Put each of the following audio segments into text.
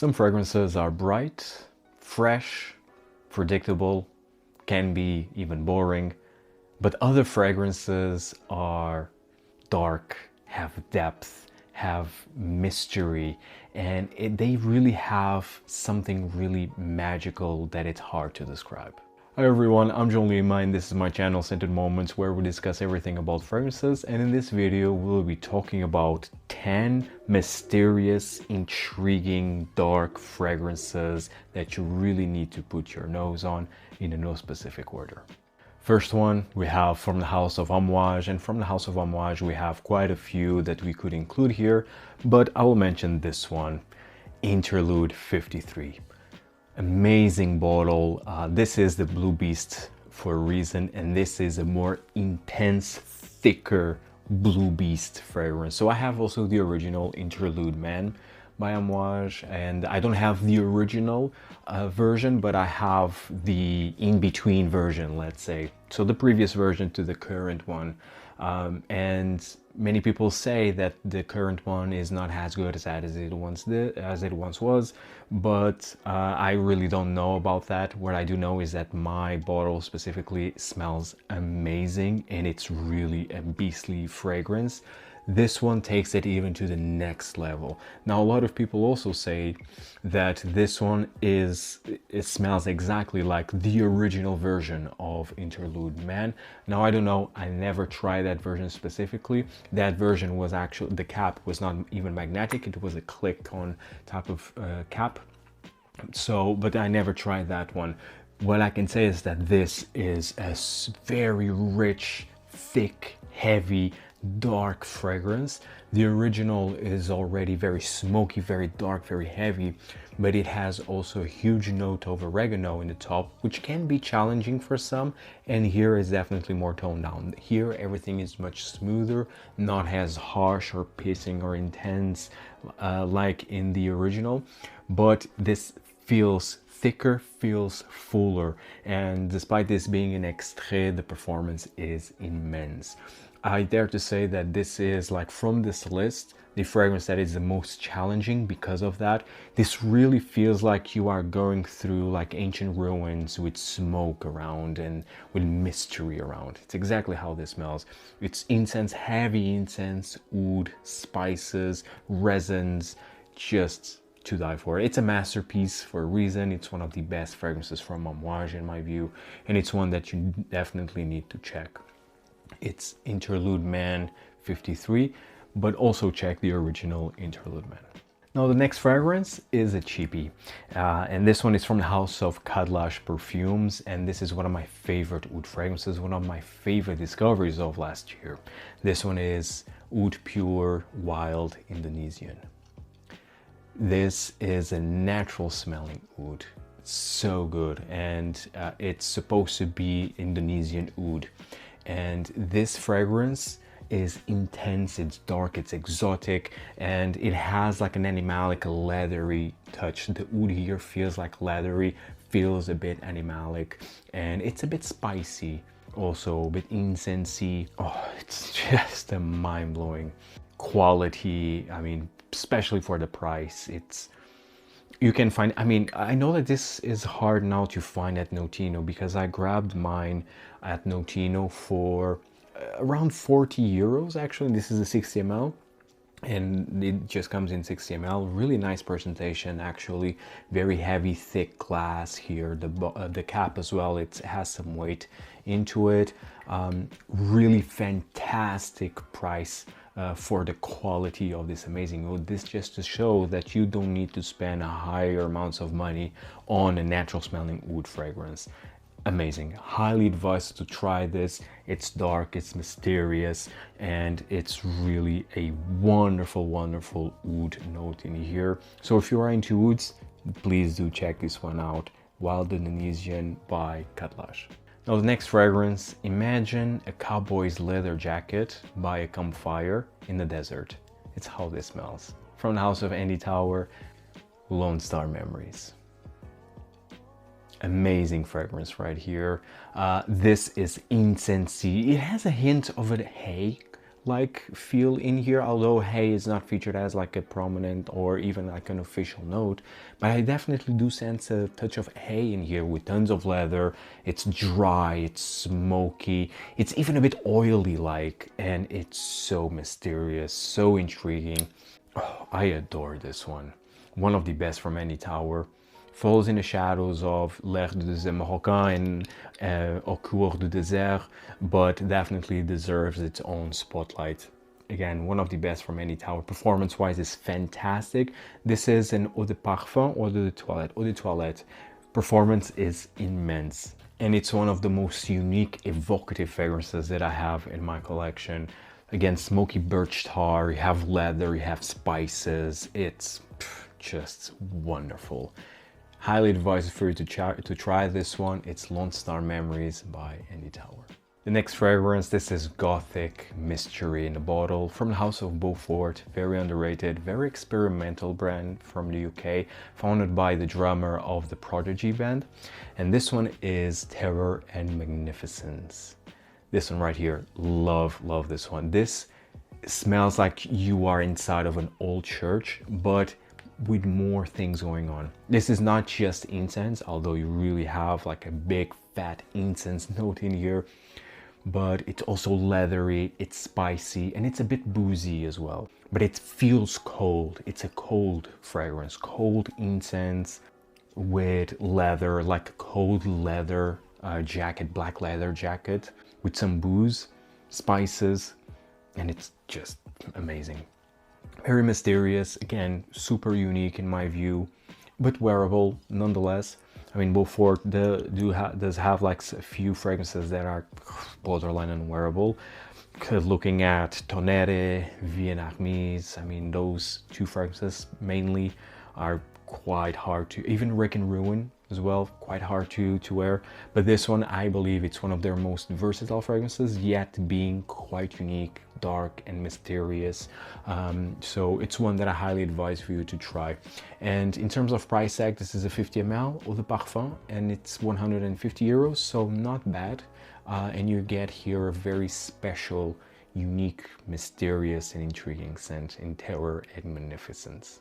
Some fragrances are bright, fresh, predictable, can be even boring, but other fragrances are dark, have depth, have mystery, and they really have something really magical that it's hard to describe. Hi everyone, I'm Guerlain and this is my channel Scented Moments, where we discuss everything about fragrances, and in this video we'll be talking about 10 mysterious, intriguing, dark fragrances that you really need to put your nose on in no specific order. First one we have from the house of Amouage, and from the house of Amouage we have quite a few that we could include here, but I will mention this one, Interlude 53. Amazing bottle. This is the Blue Beast for a reason, and this is a more intense, thicker Blue Beast fragrance. So I have also the original Interlude Man by Amouage, and I don't have the original version, but I have the in-between version, let's say. So the previous version to the current one. And many people say that the current one is not as good as it once was, but I really don't know about that. What I do know is that my bottle specifically smells amazing, and it's really a beastly fragrance. This one takes it even to the next level. Now, a lot of people also say that this one it smells exactly like the original version of Interlude Man. Now, I don't know, I never tried that version specifically. That version was actually, the cap was not even magnetic, it was a click-on type of cap. So, but I never tried that one. What I can say is that this is a very rich, thick, heavy, dark fragrance. The original is already very smoky, very dark, very heavy, but it has also a huge note of oregano in the top, which can be challenging for some, and here is definitely more toned down. Here everything is much smoother, not as harsh or piercing or intense like in the original, but this feels thicker, feels fuller, and despite this being an extrait, the performance is immense. I dare to say that this is, like, from this list, the fragrance that is the most challenging because of that. This really feels like you are going through like ancient ruins with smoke around and with mystery around. It's exactly how this smells. It's incense, heavy incense, oud, spices, resins, just to die for. It's a masterpiece for a reason. It's one of the best fragrances from Amouage in my view, and it's one that you definitely need to check. It's Interlude Man 53, but also check the original Interlude Man. Now the next fragrance is a cheapie, and this one is from the house of Khadlaj perfumes, and this is one of my favorite oud fragrances, one of my favorite discoveries of last year. This one is Oud Pure Wild Indonesian. This is a natural smelling oud, so good, and it's supposed to be Indonesian oud. And this fragrance is intense, it's dark, it's exotic, and it has like an animalic, leathery touch. The oud here feels like leathery, feels a bit animalic, and it's a bit spicy, also a bit incensey. Oh, it's just a mind-blowing quality. I mean, especially for the price. You can find, I mean, I know that this is hard now to find at Notino, because I grabbed mine at Notino for around 40 euros actually. This is a 60 ml, and it just comes in 60 ml. Really nice presentation actually, very heavy, thick glass here. The cap as well, it has some weight into it. Really fantastic price for the quality of this amazing oud. This just to show that you don't need to spend higher amounts of money on a natural smelling oud fragrance. Amazing. Highly advised to try this. It's dark, it's mysterious, and it's really a wonderful, wonderful oud note in here. So if you are into ouds, please do check this one out. Wild Indonesian by Khadlaj. Now the next fragrance, imagine a cowboy's leather jacket by a campfire in the desert. It's how this smells. From the house of Andy Tower, Lonestar Memories. Amazing fragrance right here. This is incensey. It has a hint of a hay like feel in here, although hay is not featured as like a prominent or even like an official note, but I definitely do sense a touch of hay in here with tons of leather. It's dry, it's smoky, it's even a bit oily like, and it's so mysterious, so intriguing. Oh, I adore this one of the best from any tower. Falls in the shadows of L'air du désert marocain and Au cours du désert, but definitely deserves its own spotlight. Again, one of the best from any tower. Performance-wise is fantastic. This is an eau de parfum or de toilette. Eau de toilette. Performance is immense. And it's one of the most unique, evocative fragrances that I have in my collection. Again, smoky birch tar, you have leather, you have spices. It's just wonderful. Highly advised for you to try this one. It's Lonestar Memories by Andy Tower. The next fragrance, this is Gothic Mystery in a bottle from the House of Beaufort. Very underrated, very experimental brand from the UK, founded by the drummer of the Prodigy band. And this one is Terror and Magnificence. This one right here, love this one. This smells like you are inside of an old church, but with more things going on. This is not just incense, although you really have like a big fat incense note in here, but it's also leathery, it's spicy, and it's a bit boozy as well. But it feels cold. It's a cold fragrance, cold incense with leather, like a cold leather jacket, black leather jacket with some booze, spices, and it's just amazing. Very mysterious, again, super unique in my view, but wearable nonetheless. I mean, Beaufort does have like a few fragrances that are borderline unwearable. Looking at Tonnerre, Vie en Armis, I mean, those two fragrances mainly are quite hard to, even Wreck and Ruin as well, quite hard to wear. But this one, I believe it's one of their most versatile fragrances, yet being quite unique, dark and mysterious. So it's one that I highly advise for you to try. And in terms of price tag, this is a 50 ml eau de parfum and it's 150 euros, so not bad. And you get here a very special, unique, mysterious and intriguing scent in Terror and Magnificence.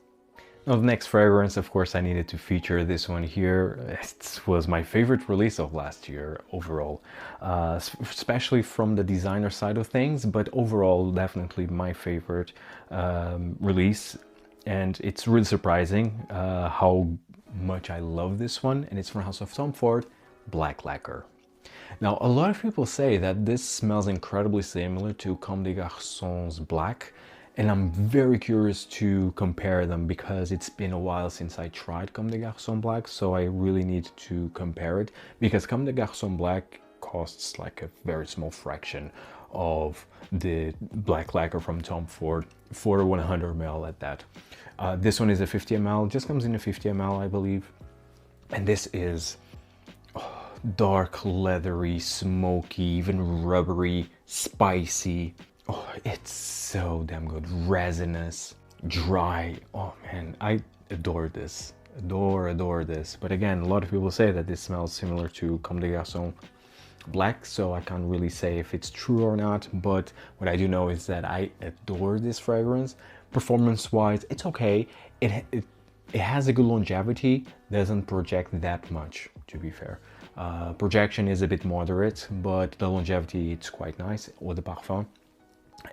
Now the next fragrance, of course, I needed to feature this one here. It was my favorite release of last year overall, especially from the designer side of things, but overall definitely my favorite release. And it's really surprising how much I love this one, and it's from House of Tom Ford, Black Lacquer. Now, a lot of people say that this smells incredibly similar to Comme des Garçons Black, and I'm very curious to compare them because it's been a while since I tried Comme des Garçons Black, so I really need to compare it, because Comme des Garçons Black costs like a very small fraction of the Black Lacquer from Tom Ford for 100 ml at that. This one is a 50 ml, just comes in a 50 ml, I believe, and this is dark, leathery, smoky, even rubbery, spicy. Oh, it's so damn good. Resinous, dry. Oh man, I adore this. Adore this. But again, a lot of people say that this smells similar to Comme des Garçons Black, so I can't really say if it's true or not. But what I do know is that I adore this fragrance. Performance-wise, it's okay. It has a good longevity, doesn't project that much, to be fair. Projection is a bit moderate, but the longevity, it's quite nice. Eau de parfum.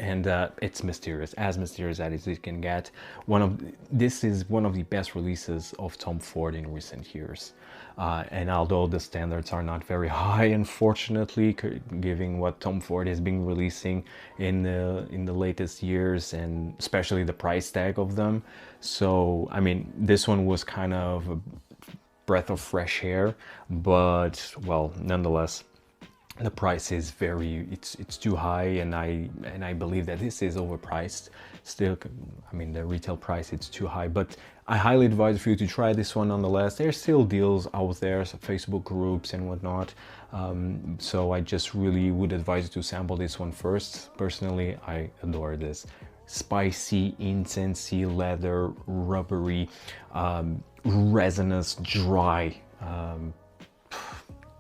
And it's mysterious as it can get. This is one of the best releases of Tom Ford in recent years. And although the standards are not very high, unfortunately, given what Tom Ford has been releasing in the latest years, and especially the price tag of them. So, I mean, this one was kind of a breath of fresh air, but well, nonetheless, the price is it's too high, and I believe that this is overpriced still. I mean, the retail price, it's too high, but I highly advise for you to try this one nonetheless. There's still deals out there, so Facebook groups and whatnot, so I just really would advise you to sample this one first. Personally, I adore this. Spicy, incensey, leather, rubbery, resinous, dry,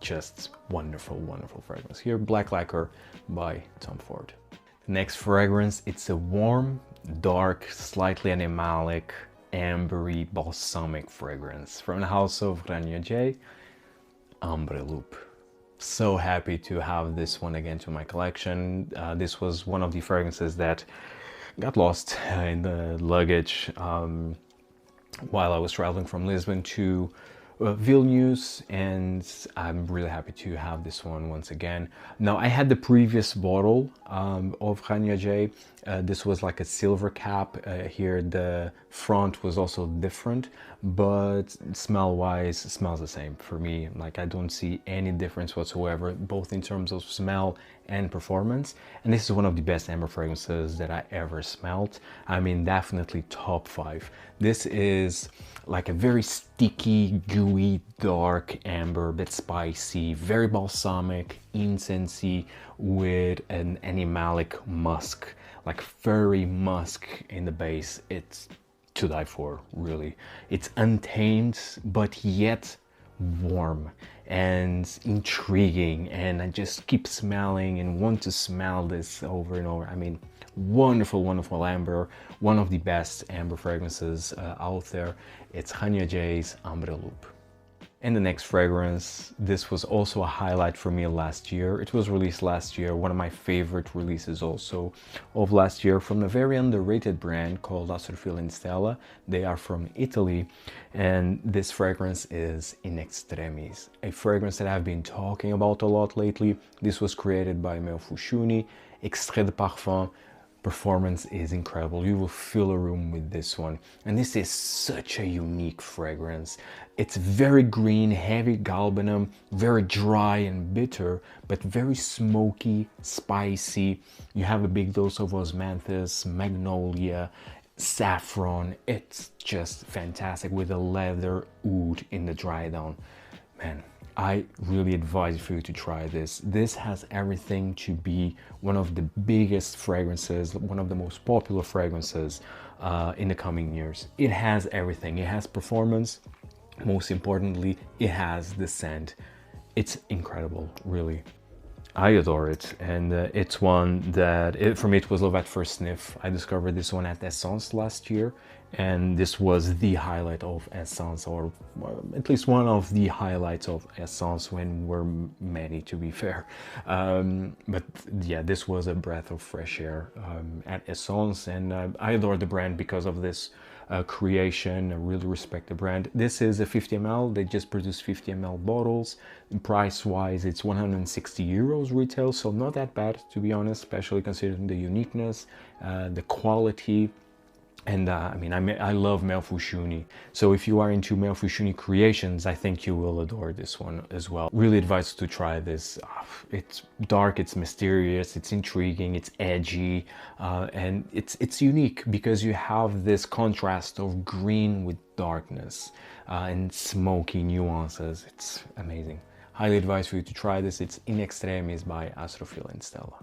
just wonderful fragrance. Here, Black Lacquer by Tom Ford. Next fragrance, it's a warm, dark, slightly animalic, ambery, balsamic fragrance from the house of Rania, Ambre Loup. So happy to have this one again to my collection. This was one of the fragrances that got lost in the luggage while I was traveling from Lisbon to Vilnius, and I'm really happy to have this one once again. Now, I had the previous bottle of Khadlaj. This was like a silver cap. Here the front was also different, but smell-wise, it smells the same for me. Like, I don't see any difference whatsoever, both in terms of smell and performance. And this is one of the best amber fragrances that I ever smelled. I mean, definitely top 5. This is like a very sticky, gooey, dark amber, bit spicy, very balsamic, incensey, with an animalic musk, like furry musk in the base. It's to die for, really. It's untamed, but yet warm and intriguing, and I just keep smelling and want to smell this over and over. I mean, wonderful, wonderful amber, one of the best amber fragrances out there. It's Khadlaj's Ambre Loup. And the next fragrance, this was also a highlight for me last year. It was released last year, one of my favorite releases also of last year, from a very underrated brand called Astrophil and Stella. They are from Italy, and this fragrance is In Extremis, a fragrance that I've been talking about a lot lately. This was created by Mel Fouchouni, Extrait de Parfum. Performance is incredible. You will fill a room with this one. And this is such a unique fragrance. It's very green, heavy galbanum, very dry and bitter, but very smoky, spicy. You have a big dose of osmanthus, magnolia, saffron. It's just fantastic, with a leather oud in the dry down. Man, I really advise for you to try this. This has everything to be one of the biggest fragrances, one of the most popular fragrances in the coming years. It has everything. It has performance. Most importantly, it has the scent. It's incredible, really. I adore it, and it's one that, for me, it was love at first sniff. I discovered this one at Essence last year, and this was the highlight of Essence, or at least one of the highlights of Essence, when we're many, to be fair. But yeah, this was a breath of fresh air at Essence, and I adore the brand because of this creation. I really respect the brand. This is a 50 ml. They just produce 50 ml bottles. Price wise, it's 160 euros retail, so not that bad, to be honest, especially considering the uniqueness, the quality. And I mean, I love Mel Fouchouni. So if you are into Mel Fouchouni creations, I think you will adore this one as well. Really advise to try this. It's dark, it's mysterious, it's intriguing, it's edgy, and it's unique because you have this contrast of green with darkness and smoky nuances. It's amazing. Highly advise for you to try this. It's In Extremis by Astrophil and Stella.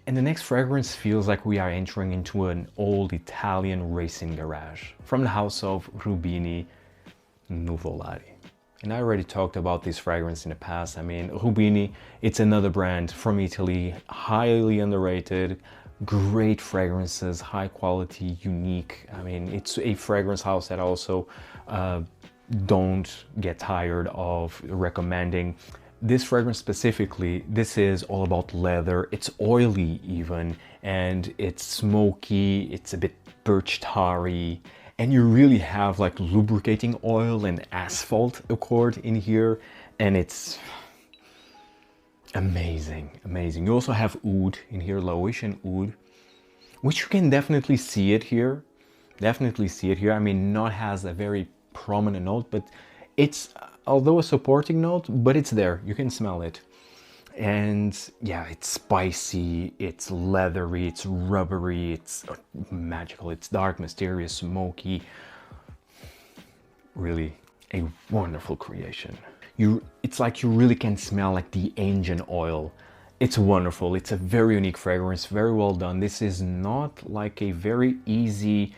And the next fragrance feels like we are entering into an old Italian racing garage from the house of Rubini Nuvolari. And I already talked about this fragrance in the past. I mean, Rubini, it's another brand from Italy, highly underrated, great fragrances, high quality, unique. I mean, it's a fragrance house that also don't get tired of recommending. This fragrance specifically, this is all about leather. It's oily even, and it's smoky, it's a bit birch tarry, and you really have like lubricating oil and asphalt accord in here, and it's amazing, amazing. You also have oud in here, Laotian oud, which you can definitely see it here. Definitely see it here. I mean, not has a very prominent note, but it's, although a supporting note, but it's there, you can smell it. And yeah, it's spicy, it's leathery, it's rubbery, it's magical, it's dark, mysterious, smoky. Really a wonderful creation. It's like you really can smell like the engine oil. It's wonderful. It's a very unique fragrance, very well done. This is not like a very easy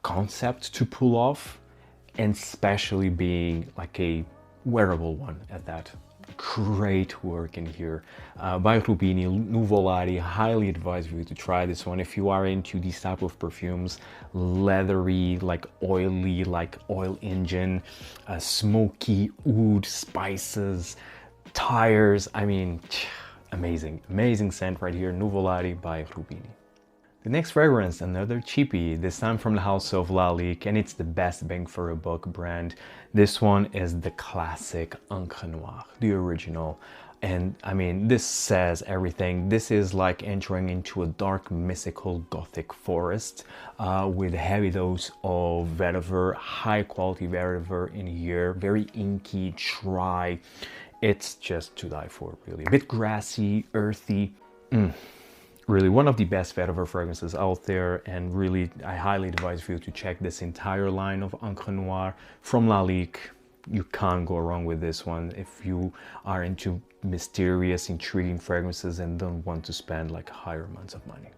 concept to pull off, and especially being like a wearable one at that. great work in here by Rubini Nuvolari. Highly advise you to try this one if you are into these type of perfumes, leathery, like oily, like oil engine, smoky oud, spices, tires. I mean, amazing scent right here. Nuvolari by Rubini. The next fragrance, another cheapie, this time from the house of Lalique, and it's the best bang for a buck brand. This one is the classic Encre Noire, the original. And I mean, this says everything. This is like entering into a dark, mystical, gothic forest with a heavy dose of vetiver, high quality vetiver in here, very inky, dry. It's just to die for, really. A bit grassy, earthy. Really one of the best vetiver fragrances out there, and really I highly advise for you to check this entire line of Encre Noire from Lalique. You can't go wrong with this one if you are into mysterious, intriguing fragrances and don't want to spend like higher amounts of money.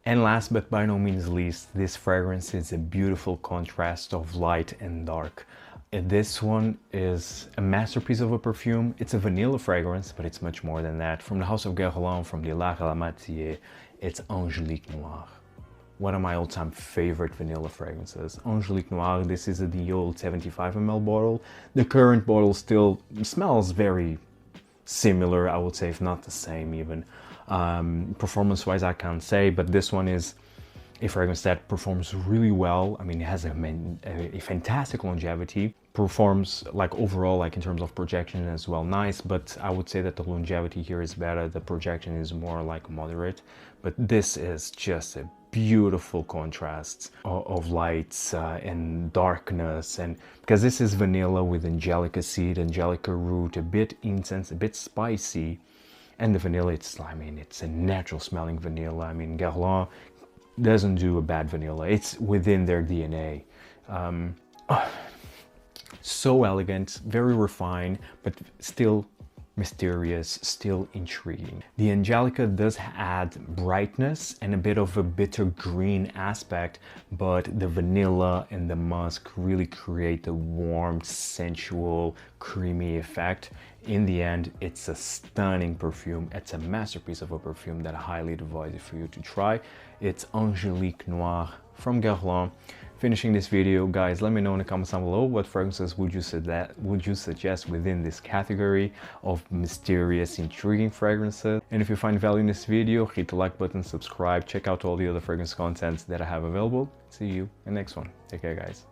And last but by no means least, this fragrance is a beautiful contrast of light and dark. This one is a masterpiece of a perfume. It's a vanilla fragrance, but it's much more than that. From the house of Guerlain, from the La Matière, it's Angelique Noire. One of my all-time favorite vanilla fragrances. Angelique Noire, this is the old 75 ml bottle. The current bottle still smells very similar, I would say, if not the same even. Performance-wise, I can't say, but this one is a fragrance that performs really well. I mean, it has a fantastic longevity, performs like overall, like in terms of projection as well, nice, but I would say that the longevity here is better. The projection is more like moderate, but this is just a beautiful contrast of lights and darkness, and because this is vanilla with angelica seed, angelica root, a bit incense, a bit spicy, and the vanilla, it's a natural smelling vanilla. I mean, Guerlain doesn't do a bad vanilla. It's within their DNA. So elegant, very refined, but still mysterious, still intriguing. The Angelica does add brightness and a bit of a bitter green aspect, but the vanilla and the musk really create a warm, sensual, creamy effect. In the end, it's a stunning perfume. It's a masterpiece of a perfume that I highly advise for you to try. It's Angelique Noire from Guerlain. Finishing this video, guys, let me know in the comments down below what fragrances would you suggest within this category of mysterious, intriguing fragrances. And if you find value in this video, hit the like button, subscribe, check out all the other fragrance contents that I have available. See you in the next one. Take care, guys.